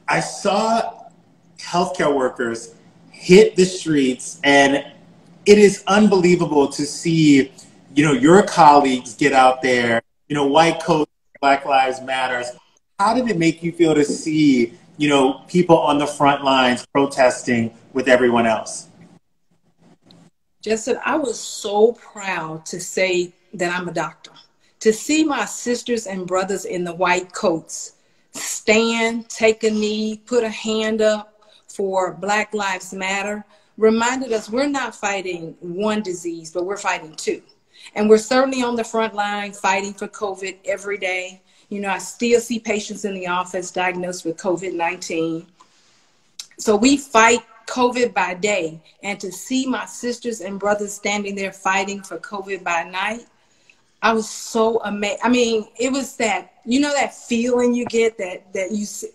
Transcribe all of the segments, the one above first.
I saw healthcare workers hit the streets, and it is unbelievable to see, your colleagues get out there, white coats, Black Lives Matters. How did it make you feel to see, people on the front lines protesting with everyone else? Justin, I was so proud to say that I'm a doctor. To see my sisters and brothers in the white coats stand, take a knee, put a hand up for Black Lives Matter reminded us we're not fighting one disease, but we're fighting two. And we're certainly on the front line fighting for COVID every day. I still see patients in the office diagnosed with COVID-19. So we fight COVID by day. And to see my sisters and brothers standing there fighting for COVID by night, I was so amazed. I mean, it was that, that feeling you get that you see.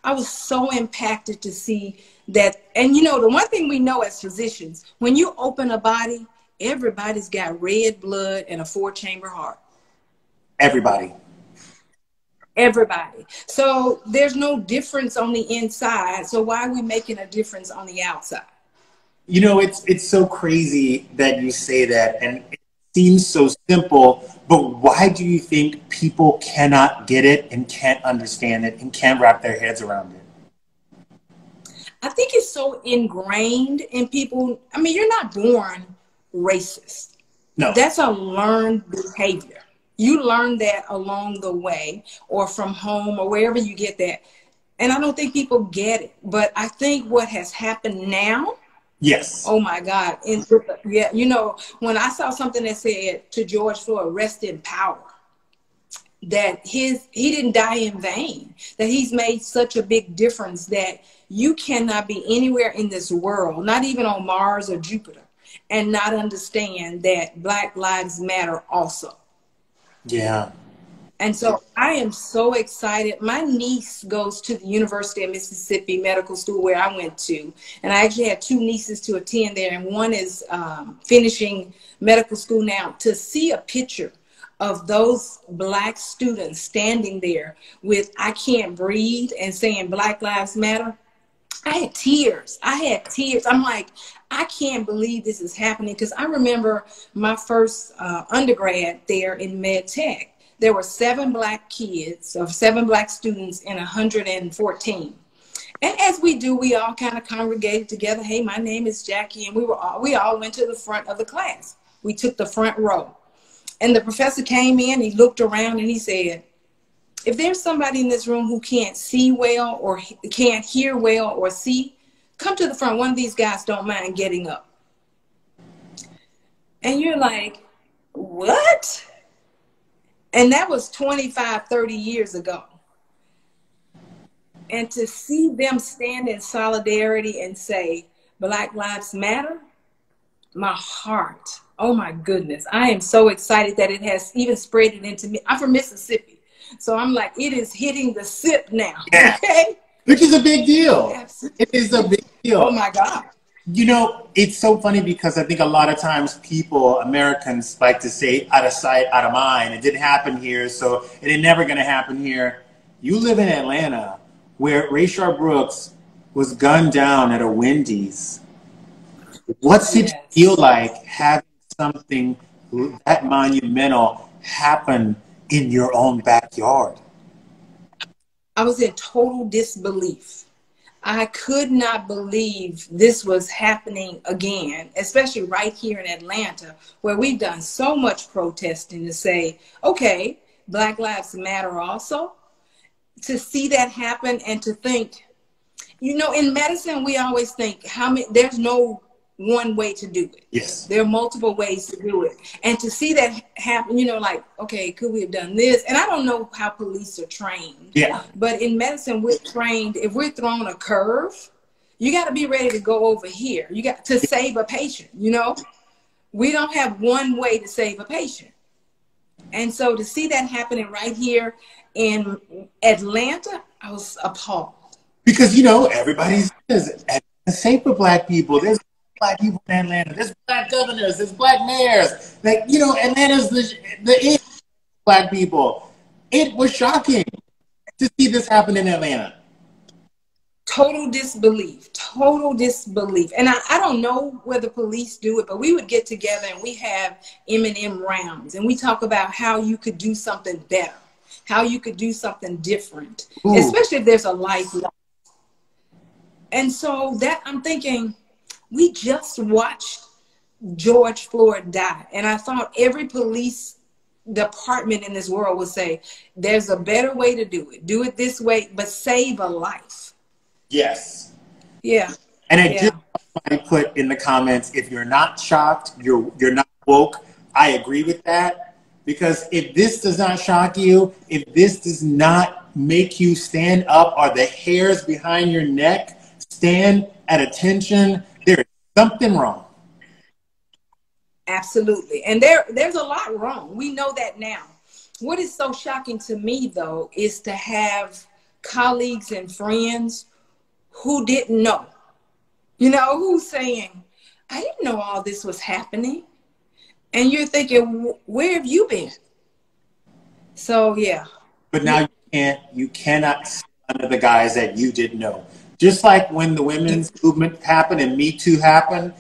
I was so impacted to see that. And, the one thing we know as physicians, when you open a body, everybody's got red blood and a 4-chamber heart. Everybody. So there's no difference on the inside. So why are we making a difference on the outside? It's so crazy that you say that, and it seems so simple, but why do you think people cannot get it and can't understand it and can't wrap their heads around it? I think it's so ingrained in people. I mean, you're not born racist. No. That's a learned behavior. You learn that along the way or from home or wherever you get that. And I don't think people get it. But I think what has happened now, yes. Oh my God. Yeah, when I saw something that said to George Floyd, rest in power, that he didn't die in vain, that he's made such a big difference that you cannot be anywhere in this world, not even on Mars or Jupiter, and not understand that Black Lives Matter also. Yeah. And so I am so excited. My niece goes to the University of Mississippi Medical School where I went to. And I actually had 2 nieces to attend there. And one is finishing medical school now. To see a picture of those Black students standing there with I can't breathe and saying Black Lives Matter, I had tears. I'm like, I can't believe this is happening. Because I remember my first undergrad there in med tech. There were 7 Black kids, or 7 Black students in 114. And as we do, we all kind of congregated together. Hey, my name is Jackie. And we all went to the front of the class. We took the front row. And the professor came in, he looked around and he said, if there's somebody in this room who can't see well or can't hear well or see, come to the front. One of these guys don't mind getting up. And you're like, what? And that was 25, 30 years ago. And to see them stand in solidarity and say, Black Lives Matter, my heart, oh my goodness. I am so excited that it has even spread it into me. I'm from Mississippi. So I'm like, it is hitting the SIP now. Yeah. Okay? Which is a big deal. Absolutely. It is a big deal. Oh my God. It's so funny because I think a lot of times Americans like to say out of sight, out of mind. It didn't happen here, so it ain't never going to happen here. You live in Atlanta where Rayshard Brooks was gunned down at a Wendy's. What's it feel like having something that monumental happen in your own backyard? I was in total disbelief. I could not believe this was happening again, especially right here in Atlanta, where we've done so much protesting to say, okay, Black Lives Matter also. To see that happen and to think, in medicine, we always think there's no one way to do it. Yes. There are multiple ways to do it. And to see that happen, like, okay, could we have done this? And I don't know how police are trained. Yeah. But in medicine, we're trained, if we're thrown a curve, you got to be ready to go over here. You got to save a patient, We don't have one way to save a patient. And so to see that happening right here in Atlanta, I was appalled. Because, everybody says, safe for Black people. There's Black people in Atlanta. There's Black governors. There's Black mayors. Like, Atlanta's the Black people. It was shocking to see this happen in Atlanta. Total disbelief, total disbelief. And I don't know whether police do it, but we would get together and we have M&M rounds and we talk about how you could do something better, how you could do something different, Ooh. Especially if there's a life lost. And so that I'm thinking, we just watched George Floyd die. And I thought every police department in this world would say, there's a better way to do it. Do it this way, but save a life. Yes. Yeah. And I just somebody put in the comments, if you're not shocked, you're not woke. I agree with that. Because if this does not shock you, if this does not make you stand up or the hairs behind your neck stand at attention, there is something wrong. Absolutely. And there's a lot wrong. We know that now. What is so shocking to me, though, is to have colleagues and friends who didn't know, who's saying, I didn't know all this was happening. And you're thinking, where have you been? So, yeah. But now you cannot sit under the guise that you didn't know. Just like when the women's movement happened and Me Too happened,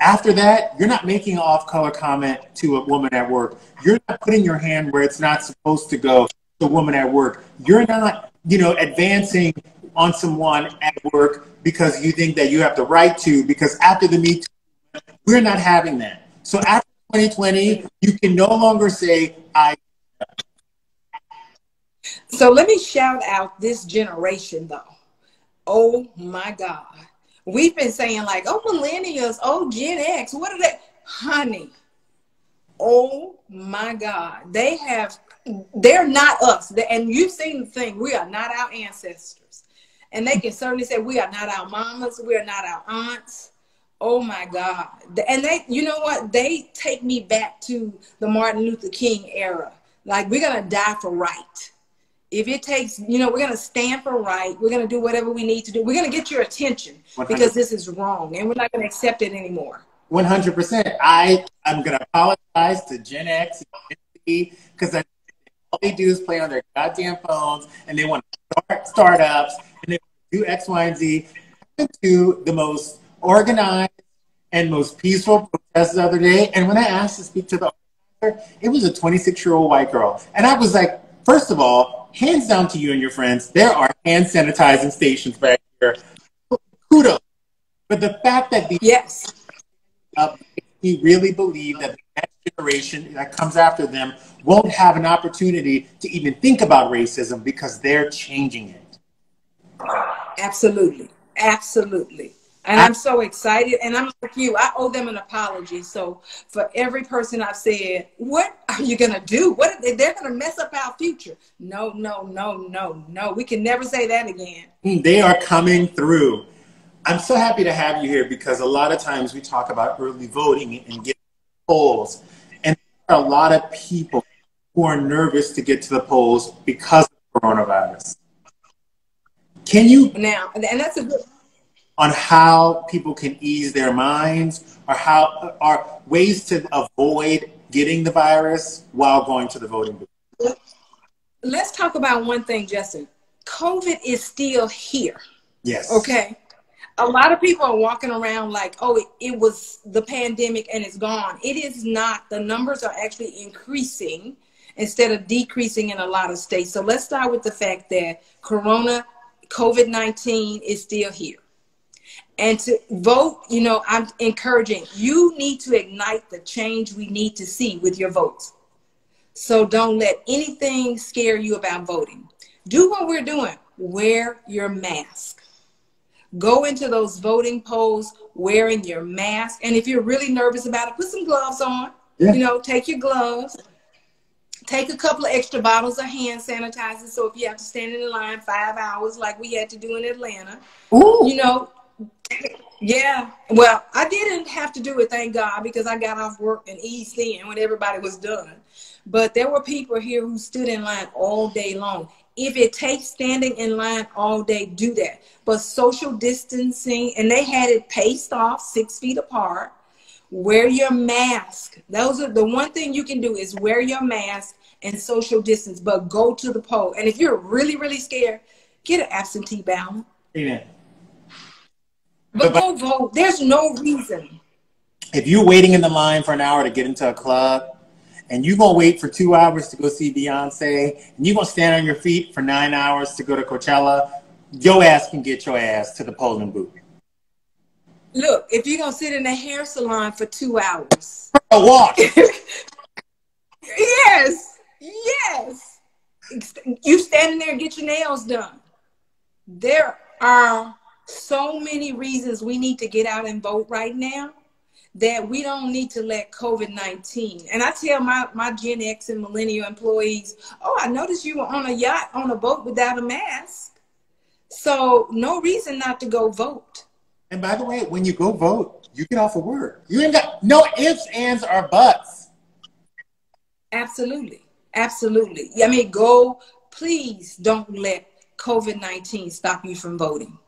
after that, you're not making an off-color comment to a woman at work. You're not putting your hand where it's not supposed to go to a woman at work. You're not, advancing on someone at work because you think that you have the right to, because after the Me Too, we're not having that. So after 2020, you can no longer say, I. So let me shout out this generation, though. Oh, my God. We've been saying like, oh, millennials, oh, Gen X, what are they? Honey, oh, my God. They're not us. And you've seen the thing. We are not our ancestors. And they can certainly say we are not our mamas. We are not our aunts. Oh, my God. And they, you know what? They take me back to the Martin Luther King era. Like, we're going to die for right. If it takes, we're going to stand for right. We're going to do whatever we need to do. We're going to get your attention 100%. Because this is wrong. And we're not going to accept it anymore. 100%. I'm going to apologize to Gen X and Gen Z because all they do is play on their goddamn phones and they want to start startups and they do X, Y, and Z. I went to the most organized and most peaceful protest the other day. And when I asked to speak to the organizer, it was a 26-year-old white girl. And I was like, first of all, hands down to you and your friends. There are hand sanitizing stations back here. Kudos. But the fact that we really believe that the next generation that comes after them won't have an opportunity to even think about racism because they're changing it. Absolutely. Absolutely. And I'm so excited. And I'm like you, I owe them an apology. So for every person I've said, what are you going to do? They're going to mess up our future. No. We can never say that again. They are coming through. I'm so happy to have you here because a lot of times we talk about early voting and getting polls. And there are a lot of people who are nervous to get to the polls because of coronavirus. Can you now, and that's a good on how people can ease their minds or how are ways to avoid getting the virus while going to the voting booth? Let's talk about one thing, Justin. COVID is still here. Yes. Okay. A lot of people are walking around like, oh, it was the pandemic and it's gone. It is not. The numbers are actually increasing instead of decreasing in a lot of states. So let's start with the fact that COVID-19 is still here. And to vote, I'm encouraging, you need to ignite the change we need to see with your votes. So don't let anything scare you about voting. Do what we're doing. Wear your mask. Go into those voting polls wearing your mask. And if you're really nervous about it, put some gloves on. Yeah. Take your gloves. Take a couple of extra bottles of hand sanitizer. So if you have to stand in the line 5 hours like we had to do in Atlanta, yeah. Well, I didn't have to do it, thank God, because I got off work and eased in when everybody was done. But there were people here who stood in line all day long. If it takes standing in line all day, do that. But social distancing, and they had it paced off 6 feet apart. Wear your mask. Those are the one thing you can do is wear your mask and social distance, but go to the poll. And if you're really, really scared, get an absentee ballot. Amen. But go vote. There's no reason. If you're waiting in the line for an hour to get into a club, and you're going to wait for 2 hours to go see Beyonce, and you're going to stand on your feet for 9 hours to go to Coachella, your ass can get your ass to the polling booth. Look, if you're going to sit in a hair salon for 2 hours. A walk. Yes. Yes. You standing there and get your nails done. There are so many reasons we need to get out and vote right now that we don't need to let COVID-19. And I tell my Gen X and millennial employees, oh, I noticed you were on a yacht on a boat without a mask. So no reason not to go vote. And by the way, when you go vote, you get off of work. You ain't got no ifs, ands, or buts. Absolutely. Absolutely. I mean, go, please don't let COVID-19 stop you from voting.